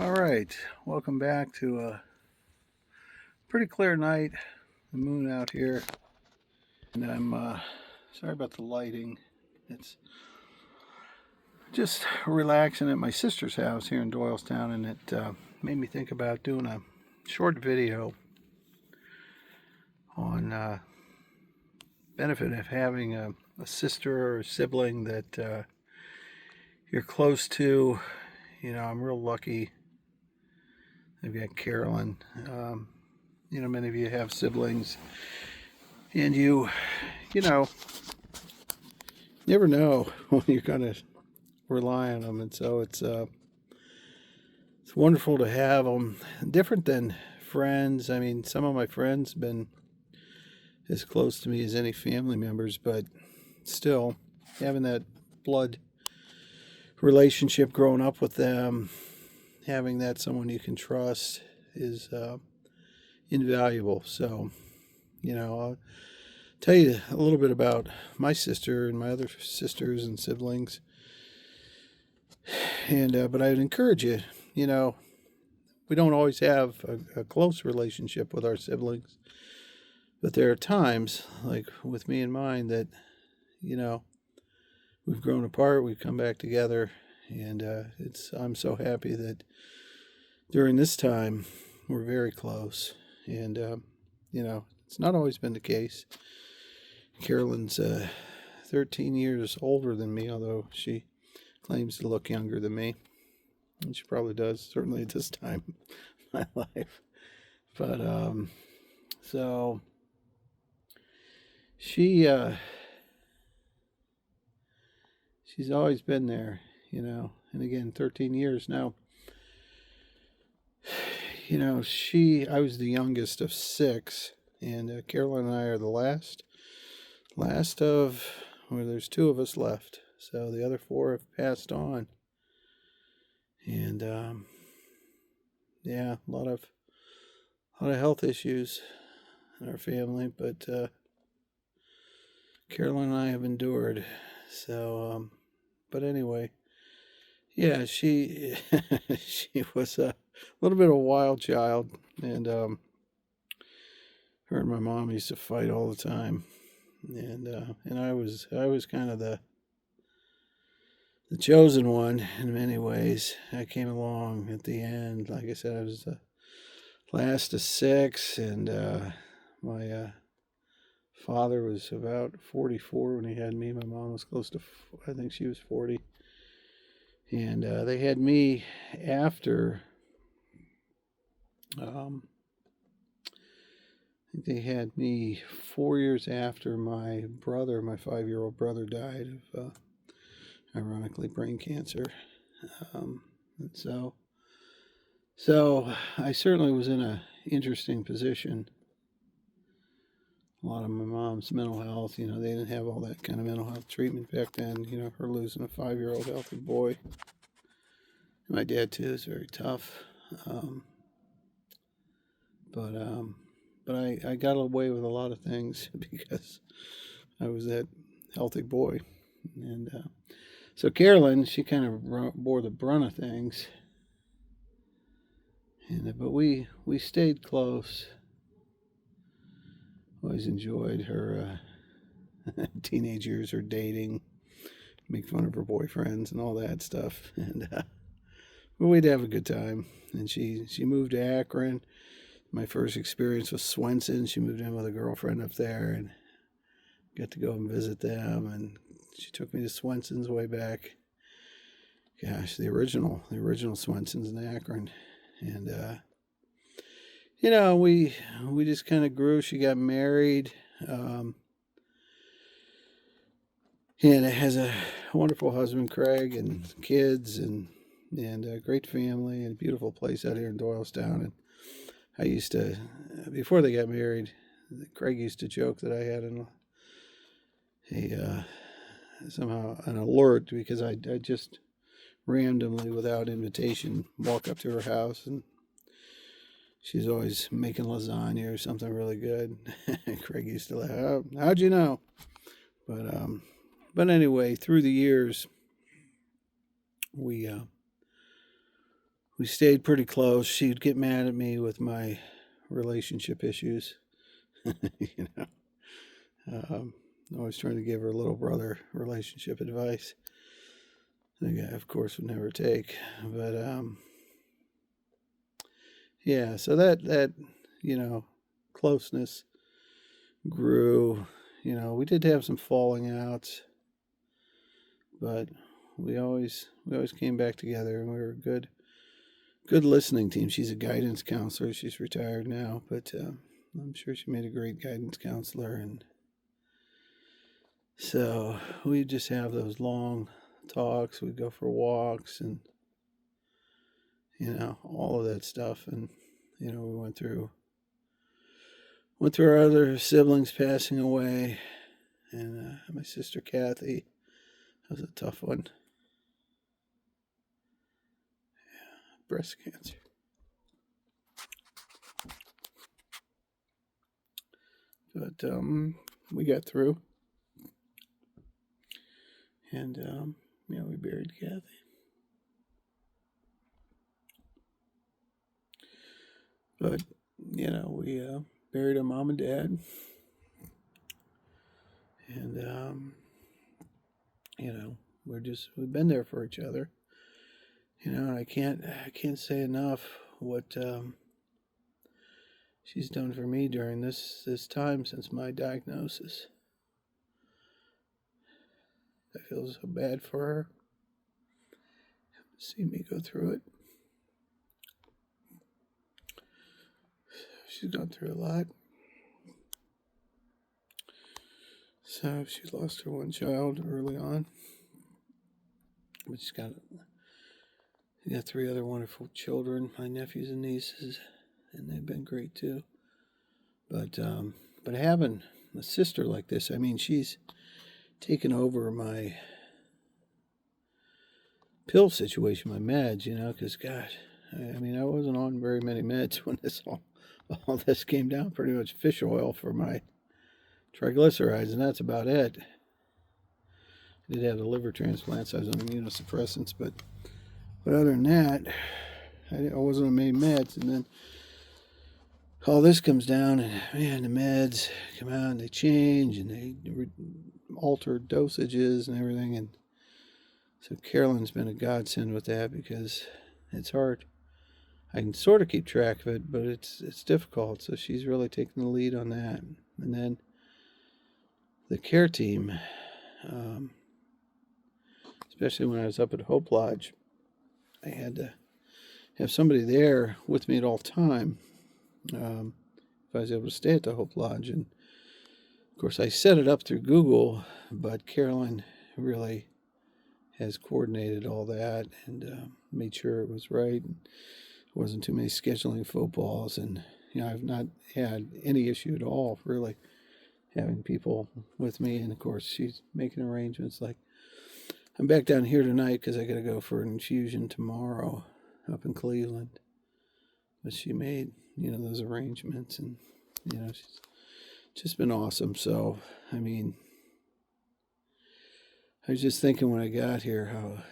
All right, welcome back to a pretty clear night. The moon out here, and I'm sorry about the lighting. It's just relaxing at my sister's house here in Doylestown, and it made me think about doing a short video on benefit of having a sister or a sibling that you're close to. I'm real lucky. I've got Carolyn. Many of you have siblings, and you know, never know when you're gonna rely on them, and so it's wonderful to have them. Different than friends. I mean, some of my friends have been as close to me as any family members, but still having that blood relationship, growing up with them, having that someone you can trust is invaluable. So, I'll tell you a little bit about my sister and my other sisters and siblings. And but I would encourage you. We don't always have a close relationship with our siblings, but there are times, like with me and mine, that we've grown apart, we've come back together, and I'm so happy that during this time we're very close. And it's not always been the case. Carolyn's 13 years older than me, although she claims to look younger than me, and she probably does, certainly at this time in my life. But so she's always been there, and again, 13 years now. I was the youngest of six, and Carolyn and I are the last of, well, there's two of us left, so the other four have passed on. And yeah, a lot of health issues in our family, but Carolyn and I have endured. So, but anyway, yeah, she she was a little bit of a wild child, and her and my mom used to fight all the time, and I was kind of the chosen one in many ways. I came along at the end. Like I said, I was the last of six, and my father was about 44 when he had me. My mom was close to, I think she was 40. And they had me after, I think they had me 4 years after my 5-year-old brother, died of, ironically, brain cancer. And so I certainly was in an interesting position. A lot of my mom's mental health, they didn't have all that kind of mental health treatment back then. Her losing a 5-year-old healthy boy. My dad too is very tough. But I got away with a lot of things because I was that healthy boy. And so Carolyn, she kind of bore the brunt of things. But we stayed close. Always enjoyed her teenage years, her dating, make fun of her boyfriends and all that stuff. And but we'd have a good time. And she moved to Akron. My first experience was Swenson. She moved in with a girlfriend up there, and got to go and visit them. And she took me to Swenson's way back. Gosh, the original Swenson's in Akron. And we just kind of grew. She got married, and it has a wonderful husband, Craig, and kids, and a great family, and a beautiful place out here in Doylestown. And I used to, before they got married, Craig used to joke that I had somehow an alert, because I just randomly, without invitation, walk up to her house, and she's always making lasagna or something really good. Craig used to laugh, oh, how'd you know? But anyway, through the years, we we stayed pretty close. She'd get mad at me with my relationship issues. you know, always trying to give her little brother relationship advice. The guy, of course, would never take. But yeah, so that closeness grew. We did have some falling outs, but we always came back together, and we were a good listening team. She's a guidance counselor. She's retired now, but I'm sure she made a great guidance counselor. And so we just have those long talks. We'd go for walks and all of that stuff. And we went through our other siblings passing away, and my sister Kathy. That was a tough one. Yeah, breast cancer. But we got through, and we buried Kathy. But we buried our mom and dad, and we've been there for each other. And I can't say enough what she's done for me during this time since my diagnosis. I feel so bad for her. See me go through it. She's gone through a lot. So she lost her one child early on, but she's got 3 other wonderful children, my nephews and nieces, and they've been great too. But having a sister like this, I mean, she's taken over my pill situation, my meds, because God, I wasn't on very many meds when all this came down. Pretty much fish oil for my triglycerides, and that's about it. I did have the liver transplant, so I was on immunosuppressants, but other than that, I wasn't on many meds. And then all this comes down, and man, the meds come out and they change and they alter dosages and everything. And so Carolyn's been a godsend with that, because it's hard. I can sort of keep track of it, but it's difficult. So she's really taken the lead on that. And then the care team, especially when I was up at Hope Lodge, I had to have somebody there with me at all time. If I was able to stay at the Hope Lodge. And of course I set it up through Google, but Carolyn really has coordinated all that and made sure it was right. And it wasn't too many scheduling faux pas, and I've not had any issue at all really having people with me. And of course she's making arrangements. Like, I'm back down here tonight because I got to go for an infusion tomorrow up in Cleveland. But she made, those arrangements, and, she's just been awesome. So, I mean, I was just thinking when I got here how,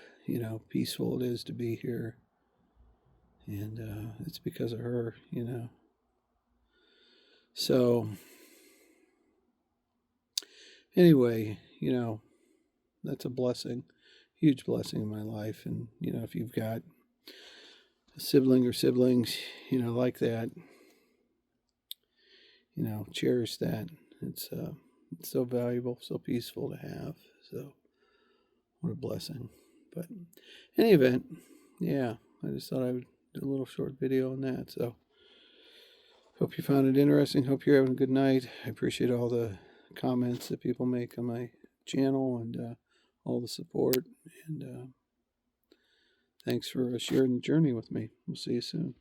peaceful it is to be here. And it's because of her, So, anyway, that's a blessing, huge blessing in my life. And, if you've got a sibling or siblings, like that, cherish that. It's so valuable, so peaceful to have. So, what a blessing. But in any event, yeah, I just thought I would do a little short video on that. So, hope you found it interesting. Hope you're having a good night. I appreciate all the comments that people make on my channel, and all the support. And thanks for sharing the journey with me. We'll see you soon.